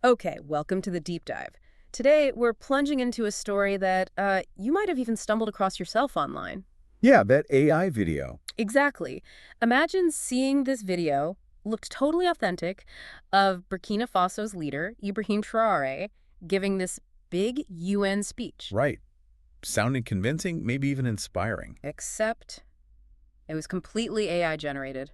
Okay, welcome to the deep dive. Today, we're plunging into a story that you might have even stumbled across yourself online. Yeah, that AI video. Exactly. Imagine seeing this video, looked totally authentic, of Burkina Faso's leader, Ibrahim Traoré, giving this big UN speech. Right. Sounding convincing, maybe even inspiring. Except it was completely AI generated.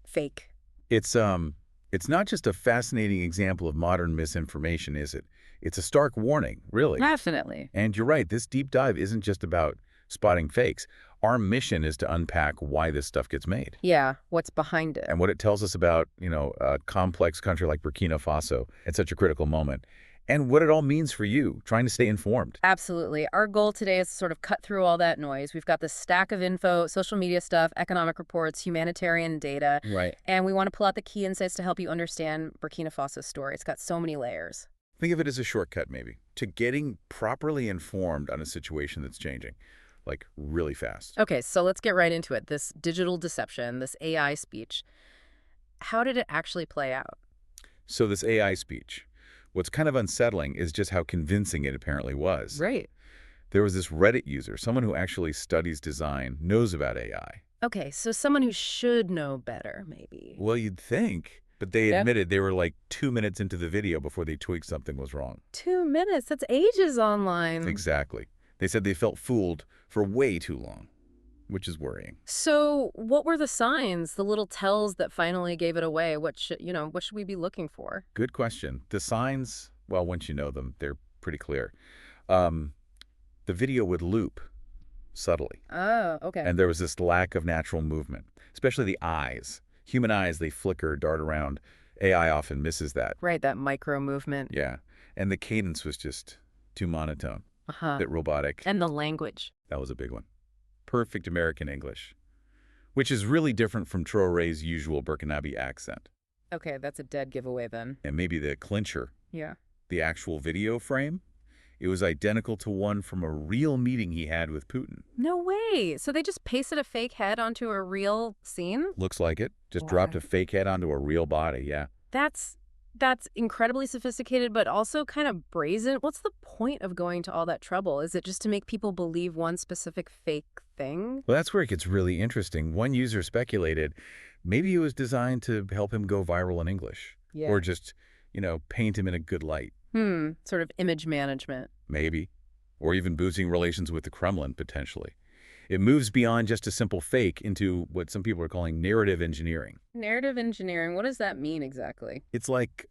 Fake. It's not just a fascinating example of modern misinformation, is it? It's a stark warning, really. Definitely. And you're right, this deep dive isn't just about spotting fakes. Our mission is to unpack why this stuff gets made Yeah, what's behind it? and what it tells us about, a complex country like Burkina Faso at such a critical moment, and what it all means for you trying to stay informed. Absolutely. Our goal today is to sort of cut through all that noise. We've got this stack of info, social media stuff, economic reports, humanitarian data, Right. and we want to pull out the key insights to help you understand Burkina Faso's story. It's got so many layers. Think of it as a shortcut, maybe, to getting properly informed on a situation that's changing, like really fast. Okay, so let's get right into it. This digital deception, this AI speech, how did it actually play out? So this AI speech, what's kind of unsettling is just how convincing it apparently was. Right. There was this Reddit user, someone who actually studies design, knows about AI. Okay, so someone who should know better, maybe. Well, you'd think, but they Yeah. admitted they were like 2 minutes into the video before they tweaked something was wrong. 2 minutes, that's ages online. Exactly. They said they felt fooled for way too long, which is worrying. So, what were the signs, the little tells that finally gave it away? What should we be looking for? Good question. The signs, well, once you know them, they're pretty clear. Um, the video would loop subtly, Oh, okay. and there was this lack of natural movement, especially the eyes. Human eyes, they flicker, dart around. AI often misses that. Right, that micro movement. Yeah. And the cadence was just too monotone, Uh-huh. bit robotic. And the language. That was a big one. Perfect American English, which is really different from Traoré's usual Burkinabe accent. Okay, that's a dead giveaway then. And maybe the clincher, Yeah. the actual video frame, it was identical to one from a real meeting he had with Putin. No way. So they just pasted a fake head onto a real scene? Looks like it. Just Wow. dropped a fake head onto a real body, yeah. That's incredibly sophisticated, but also kind of brazen. What's the point of going to all that trouble? Is it just to make people believe one specific fake thing? Well, that's where it gets really interesting. One user speculated maybe it was designed to help him go viral in English. Yeah. Or just, paint him in a good light. Sort of image management. Maybe. Or even boosting relations with the Kremlin, potentially. It moves beyond just a simple fake into what some people are calling narrative engineering. Narrative engineering, what does that mean exactly? It's like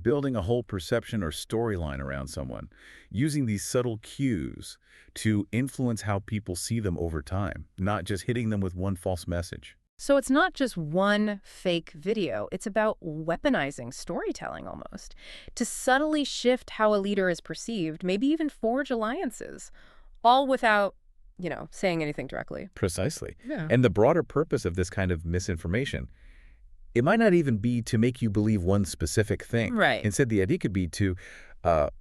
building a whole perception or storyline around someone, using these subtle cues to influence how people see them over time, not just hitting them with one false message. So it's not just one fake video. It's about weaponizing storytelling almost to subtly shift how a leader is perceived, maybe even forge alliances, all without, saying anything directly. Precisely. Yeah. And the broader purpose of this kind of misinformation, it might not even be to make you believe one specific thing. Right. Instead, the idea could be to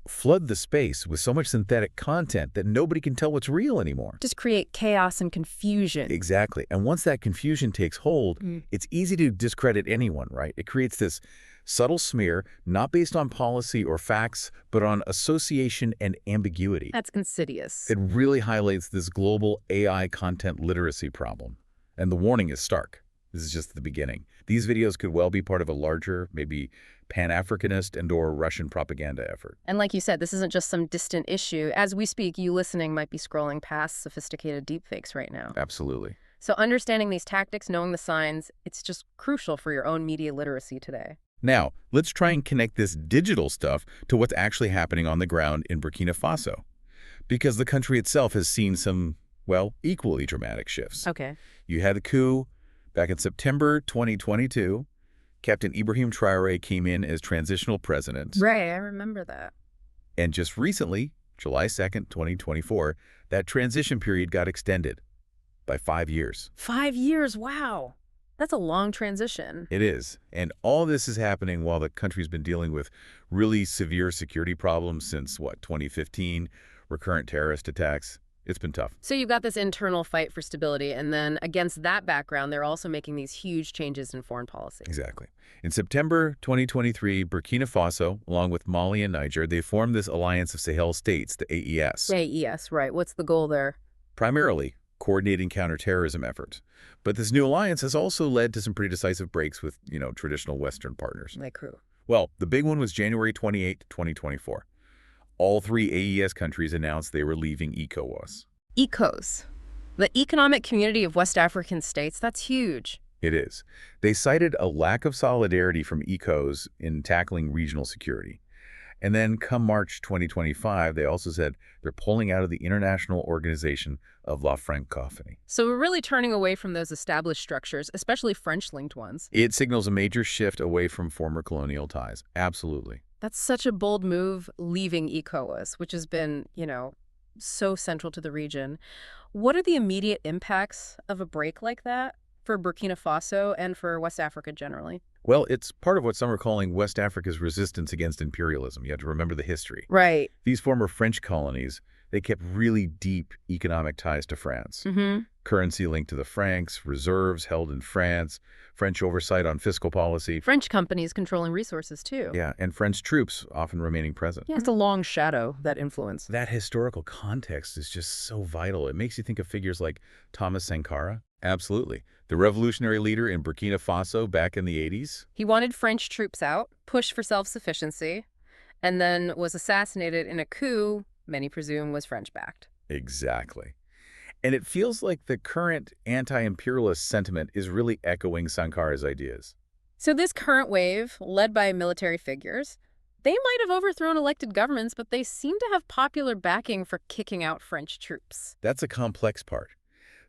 flood the space with so much synthetic content that nobody can tell what's real anymore. Just create chaos and confusion. Exactly. And once that confusion takes hold, it's easy to discredit anyone, right? It creates this subtle smear, not based on policy or facts, but on association and ambiguity. That's insidious. It really highlights this global AI content literacy problem. And the warning is stark. This is just the beginning. These videos could well be part of a larger, maybe Pan-Africanist and/or Russian propaganda effort. And like you said, this isn't just some distant issue. As we speak, you listening might be scrolling past sophisticated deepfakes right now. Absolutely. So understanding these tactics, knowing the signs, it's just crucial for your own media literacy today. Now, let's try and connect this digital stuff to what's actually happening on the ground in Burkina Faso. Because the country itself has seen some, well, equally dramatic shifts. Okay. You had the coup back in September 2022. Captain Ibrahim Traoré came in as transitional president. Right, I remember that. And just recently, July 2nd, 2024, that transition period got extended by 5 years. 5 years, wow. That's a long transition. It is. And all this is happening while the country's been dealing with really severe security problems since, 2015, recurrent terrorist attacks. It's been tough. So you've got this internal fight for stability, and then against that background, they're also making these huge changes in foreign policy. Exactly. In September 2023, Burkina Faso, along with Mali and Niger, they formed this Alliance of Sahel States, the AES. AES, right. What's the goal there? Primarily coordinating counterterrorism efforts. But this new alliance has also led to some pretty decisive breaks with, traditional Western partners. Like who? Well, the big one was January 28, 2024. All three AES countries announced they were leaving ECOWAS. ECOWAS. The Economic Community of West African States, that's huge. It is. They cited a lack of solidarity from ECOWAS in tackling regional security. And then come March 2025, they also said they're pulling out of the International Organization of La Francophonie. So we're really turning away from those established structures, especially French-linked ones. It signals a major shift away from former colonial ties. Absolutely. That's such a bold move, leaving ECOWAS, which has been, so central to the region. What are the immediate impacts of a break like that for Burkina Faso and for West Africa generally? Well, it's part of what some are calling West Africa's resistance against imperialism. You have to remember the history. Right. These former French colonies, they kept really deep economic ties to France. Currency linked to the francs, reserves held in France, French oversight on fiscal policy. French companies controlling resources, too. Yeah, and French troops often remaining present. Yeah, it's a long shadow, that influence. That historical context is just so vital. It makes you think of figures like Thomas Sankara. Absolutely. The revolutionary leader in Burkina Faso back in the 80s. He wanted French troops out, pushed for self-sufficiency, and then was assassinated in a coup many presume was French-backed. Exactly. And it feels like the current anti-imperialist sentiment is really echoing Sankara's ideas. So this current wave, led by military figures, they might have overthrown elected governments, but they seem to have popular backing for kicking out French troops. That's a complex part.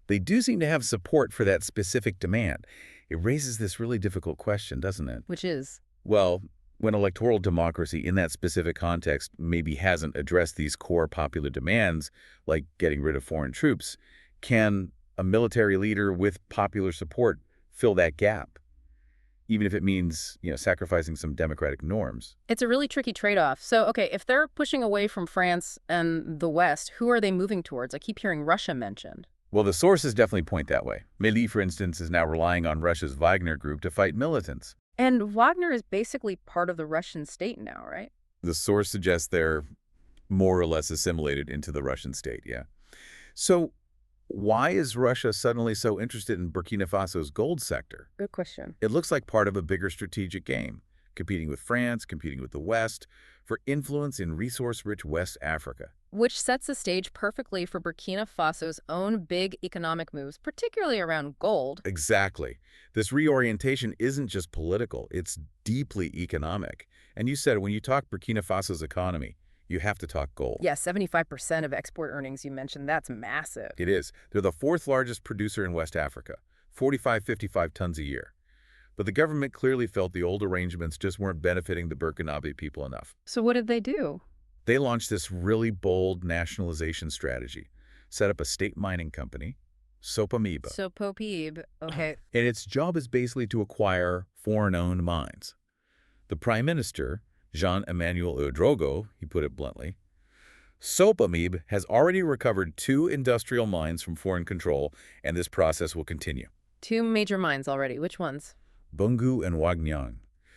They do seem to have support for that specific demand. It raises this really difficult question, doesn't it? Which is? Well, when electoral democracy in that specific context maybe hasn't addressed these core popular demands, like getting rid of foreign troops, can a military leader with popular support fill that gap, even if it means, sacrificing some democratic norms? It's a really tricky trade-off. So, okay, if they're pushing away from France and the West, who are they moving towards? I keep hearing Russia mentioned. Well, the sources definitely point that way. Mali, for instance, is now relying on Russia's Wagner group to fight militants. And Wagner is basically part of the Russian state now, right? The source suggests they're more or less assimilated into the Russian state, yeah. So why is Russia suddenly so interested in Burkina Faso's gold sector? Good question. It looks like part of a bigger strategic game, competing with France, competing with the West, for influence in resource-rich West Africa. Which sets the stage perfectly for Burkina Faso's own big economic moves, particularly around gold. Exactly. This reorientation isn't just political, it's deeply economic. And you said when you talk Burkina Faso's economy, you have to talk gold. Yeah, 75% of export earnings you mentioned, that's massive. It is. They're the fourth largest producer in West Africa, 55 tons a year. But the government clearly felt the old arrangements just weren't benefiting the Burkinabe people enough. So what did they do? They launched this really bold nationalization strategy, set up a state mining company, Sopamiba. Sopopib, okay. And its job is basically to acquire foreign-owned mines. The Prime Minister, Jean-Emmanuel Ouedraogo, he put it bluntly, Sopamib has already recovered 2 industrial mines from foreign control, and this process will continue. 2 major mines already. Which ones? Bungu and Wagnyang.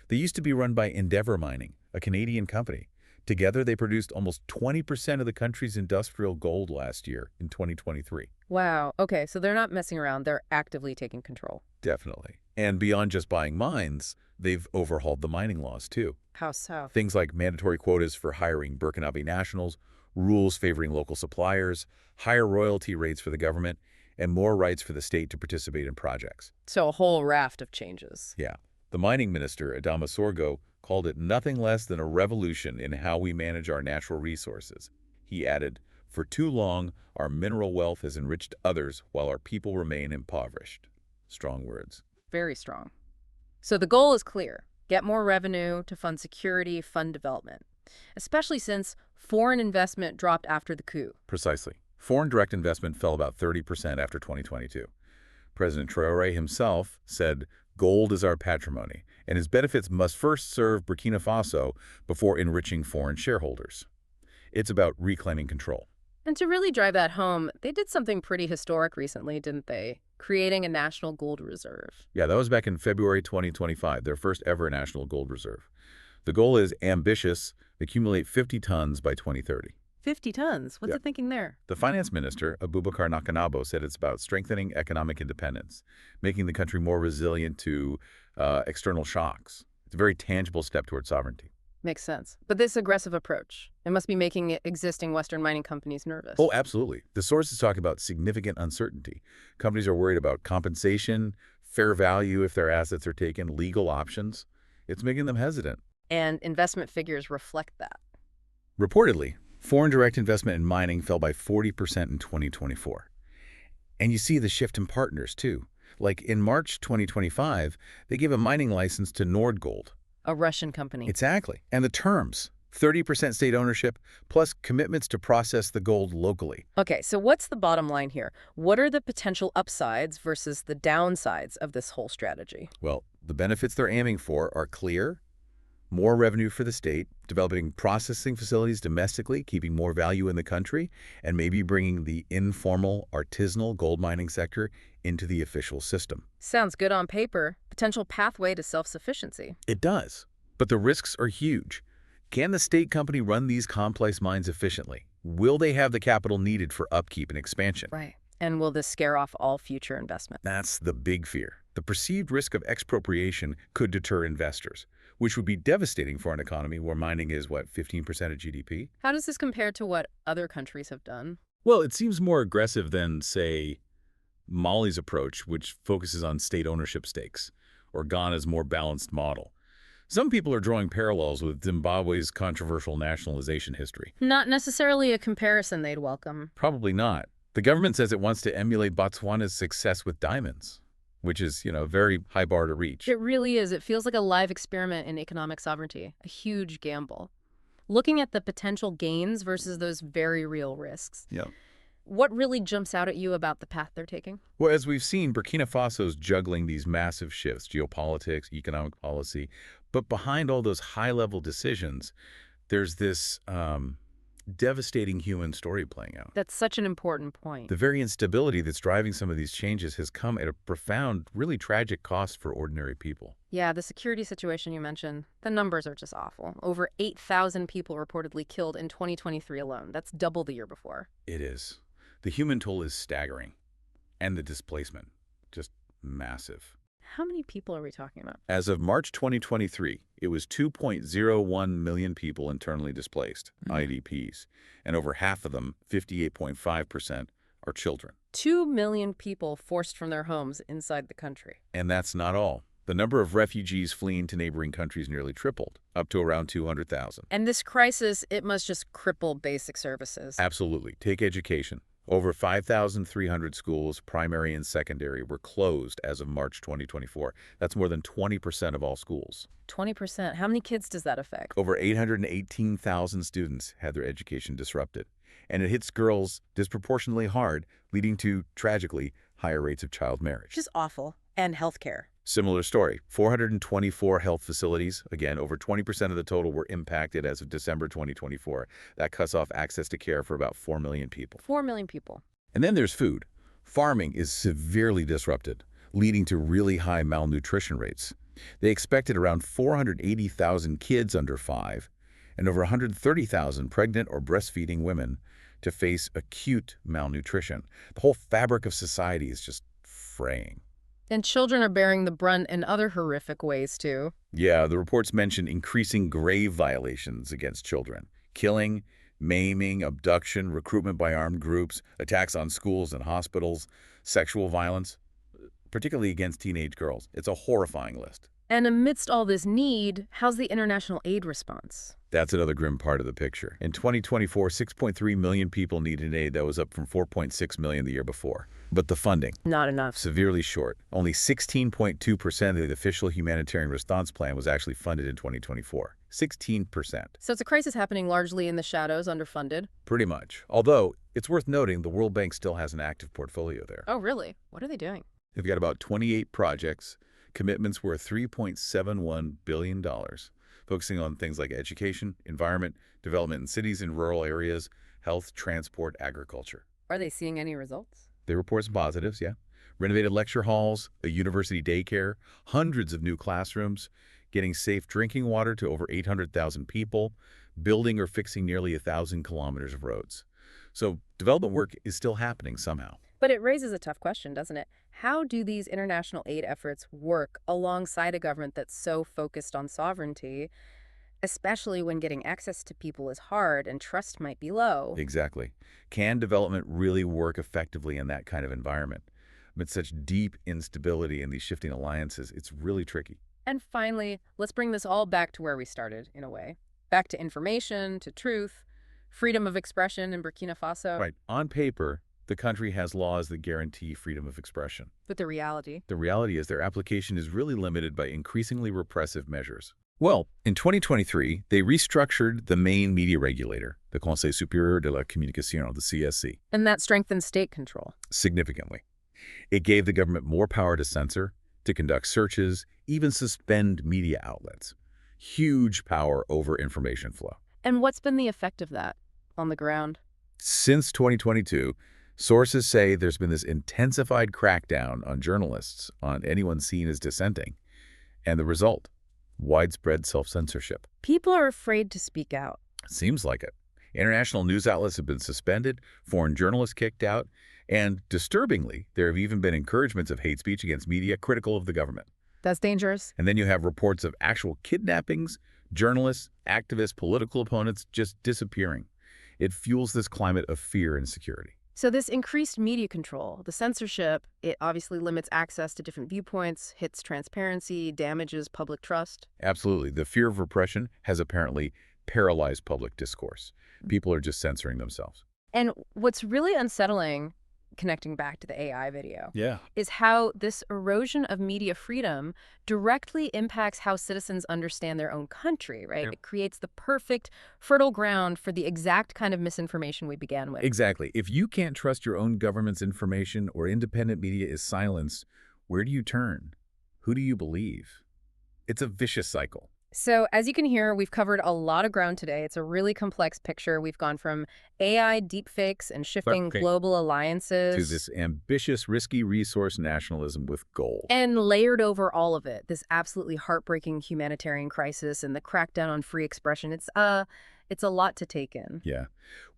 They used to be run by Endeavour Mining, a Canadian company. Together, they produced almost 20% of the country's industrial gold last year in 2023. Wow. Okay, so they're not messing around. They're actively taking control. Definitely. And beyond just buying mines, they've overhauled the mining laws, too. How so? Things like mandatory quotas for hiring Burkinabe nationals, rules favoring local suppliers, higher royalty rates for the government, and more rights for the state to participate in projects. So a whole raft of changes. Yeah. The mining minister, Adama Sorgo, called it nothing less than a revolution in how we manage our natural resources. He added, "For too long, our mineral wealth has enriched others while our people remain impoverished." Strong words. Very strong. So the goal is clear. Get more revenue to fund security, fund development. Especially since foreign investment dropped after the coup. Precisely. Foreign direct investment fell about 30% after 2022. President Traoré himself said, "Gold is our patrimony, and its benefits must first serve Burkina Faso before enriching foreign shareholders." It's about reclaiming control. And to really drive that home, they did something pretty historic recently, didn't they? Creating a national gold reserve. Yeah, that was back in February 2025, their first ever national gold reserve. The goal is ambitious, accumulate 50 tons by 2030. 50 tons. What's Yeah. it thinking there? The finance minister, Abubakar Nakanabo, said it's about strengthening economic independence, making the country more resilient to external shocks. It's a very tangible step towards sovereignty. Makes sense. But this aggressive approach, it must be making existing Western mining companies nervous. Oh, absolutely. The sources talk about significant uncertainty. Companies are worried about compensation, fair value if their assets are taken, legal options. It's making them hesitant. And investment figures reflect that. Reportedly, foreign direct investment in mining fell by 40% in 2024. And you see the shift in partners, too. Like in March 2025, they gave a mining license to Nordgold. A Russian company. Exactly. And the terms, 30% state ownership, plus commitments to process the gold locally. Okay, so what's the bottom line here? What are the potential upsides versus the downsides of this whole strategy? Well, the benefits they're aiming for are clear: more revenue for the state, developing processing facilities domestically, keeping more value in the country, and maybe bringing the informal, artisanal gold mining sector into the official system. Sounds good on paper. Potential pathway to self-sufficiency. It does, but the risks are huge. Can the state company run these complex mines efficiently? Will they have the capital needed for upkeep and expansion? Right. And will this scare off all future investment? That's the big fear. The perceived risk of expropriation could deter investors, which would be devastating for an economy where mining is, 15% of GDP? How does this compare to what other countries have done? Well, it seems more aggressive than, say, Mali's approach, which focuses on state ownership stakes, or Ghana's more balanced model. Some people are drawing parallels with Zimbabwe's controversial nationalization history. Not necessarily a comparison they'd welcome. Probably not. The government says it wants to emulate Botswana's success with diamonds, which is, a very high bar to reach. It really is. It feels like a live experiment in economic sovereignty, a huge gamble. Looking at the potential gains versus those very real risks. Yeah. What really jumps out at you about the path they're taking? Well, as we've seen, Burkina Faso's juggling these massive shifts, geopolitics, economic policy. But behind all those high-level decisions, there's this devastating human story playing out. That's such an important point. The very instability that's driving some of these changes has come at a profound, really tragic cost for ordinary people. Yeah, the security situation you mentioned, the numbers are just awful. Over 8,000 people reportedly killed in 2023 alone. That's double the year before. It is. The human toll is staggering. And the displacement, just massive. How many people are we talking about? As of March 2023, it was 2.01 million people internally displaced, IDPs, and over half of them, 58.5%, are children. 2 million people forced from their homes inside the country. And that's not all. The number of refugees fleeing to neighboring countries nearly tripled, up to around 200,000. And this crisis, it must just cripple basic services. Absolutely. Take education. Over 5,300 schools, primary and secondary, were closed as of March 2024. That's more than 20% of all schools. 20%. How many kids does that affect? Over 818,000 students had their education disrupted. And it hits girls disproportionately hard, leading to, tragically, higher rates of child marriage. Which is awful. And healthcare. Similar story. 424 health facilities, again, over 20% of the total, were impacted as of December 2024. That cuts off access to care for about 4 million people. 4 million people. And then there's food. Farming is severely disrupted, leading to really high malnutrition rates. They expected around 480,000 kids under 5 and over 130,000 pregnant or breastfeeding women to face acute malnutrition. The whole fabric of society is just fraying. And children are bearing the brunt in other horrific ways, too. Yeah, the reports mention increasing grave violations against children. Killing, maiming, abduction, recruitment by armed groups, attacks on schools and hospitals, sexual violence, particularly against teenage girls. It's a horrifying list. And amidst all this need, how's the international aid response? That's another grim part of the picture. In 2024, 6.3 million people needed aid. That was up from 4.6 million the year before. But the funding? Not enough. Severely short. Only 16.2% of the official humanitarian response plan was actually funded in 2024. 16%. So it's a crisis happening largely in the shadows, underfunded? Pretty much. Although, it's worth noting the World Bank still has an active portfolio there. Oh, really? What are they doing? They've got about 28 projects, commitments worth $3.71 billion, focusing on things like education, environment, development in cities and rural areas, health, transport, agriculture. Are they seeing any results? They report some positives, yeah. Renovated lecture halls, a university daycare, hundreds of new classrooms, getting safe drinking water to over 800,000 people, building or fixing nearly 1,000 kilometers of roads. So development work is still happening somehow. But it raises a tough question, doesn't it? How do these international aid efforts work alongside a government that's so focused on sovereignty, especially when getting access to people is hard and trust might be low? Exactly. Can development really work effectively in that kind of environment? Amid such deep instability and these shifting alliances, it's really tricky. And finally, let's bring this all back to where we started, in a way. Back to information, to truth, freedom of expression in Burkina Faso. Right. On paper, the country has laws that guarantee freedom of expression. But the reality? The reality is their application is really limited by increasingly repressive measures. Well, in 2023, they restructured the main media regulator, the Conseil Supérieur de la Communication, the CSC, And that strengthens state control. significantly. It gave the government more power to censor, to conduct searches, even suspend media outlets. Huge power over information flow. And what's been the effect of that on the ground? Since 2022, sources say there's been this intensified crackdown on journalists, on anyone seen as dissenting. And the result? Widespread self-censorship. People are afraid to speak out. Seems like it. International news outlets have been suspended, foreign journalists kicked out, and disturbingly, there have even been encouragements of hate speech against media critical of the government. That's dangerous. And then you have reports of actual kidnappings, journalists, activists, political opponents just disappearing. It fuels this climate of fear and insecurity. So this increased media control, the censorship, it obviously limits access to different viewpoints, hits transparency, damages public trust. Absolutely. The fear of repression has apparently paralyzed public discourse. People are just censoring themselves. And what's really unsettling, connecting back to the AI video, Yeah. is how this erosion of media freedom directly impacts how citizens understand their own country, right? Yeah. It creates the perfect, fertile ground for the exact kind of misinformation we began with. Exactly. If you can't trust your own government's information or independent media is silenced, where do you turn? Who do you believe? It's a vicious cycle. So as you can hear, we've covered a lot of ground today. It's a really complex picture. We've gone from AI deepfakes and shifting Okay. global alliances To this ambitious, risky resource nationalism with gold. and layered over all of it, this absolutely heartbreaking humanitarian crisis and the crackdown on free expression. It's a lot to take in. Yeah.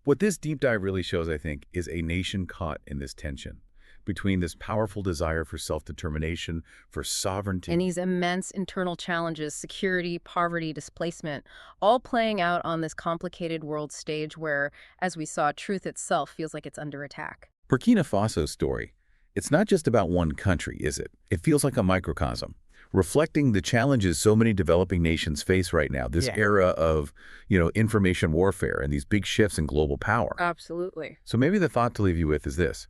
What this deep dive really shows, I think, is a nation caught in this tension between this powerful desire for self-determination, for sovereignty. And these immense internal challenges, security, poverty, displacement, all playing out on this complicated world stage where, as we saw, truth itself feels like it's under attack. Burkina Faso's story, it's not just about one country, is it? It feels like a microcosm, reflecting the challenges so many developing nations face right now, this era of, information warfare and these big shifts in global power. Absolutely. So maybe the thought to leave you with is this.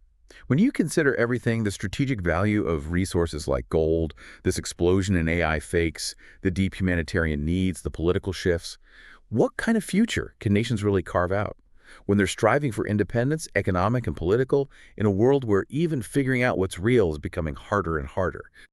When you consider everything, the strategic value of resources like gold, this explosion in AI fakes, the deep humanitarian needs, the political shifts, what kind of future can nations really carve out when they're striving for independence, economic and political, in a world where even figuring out what's real is becoming harder and harder?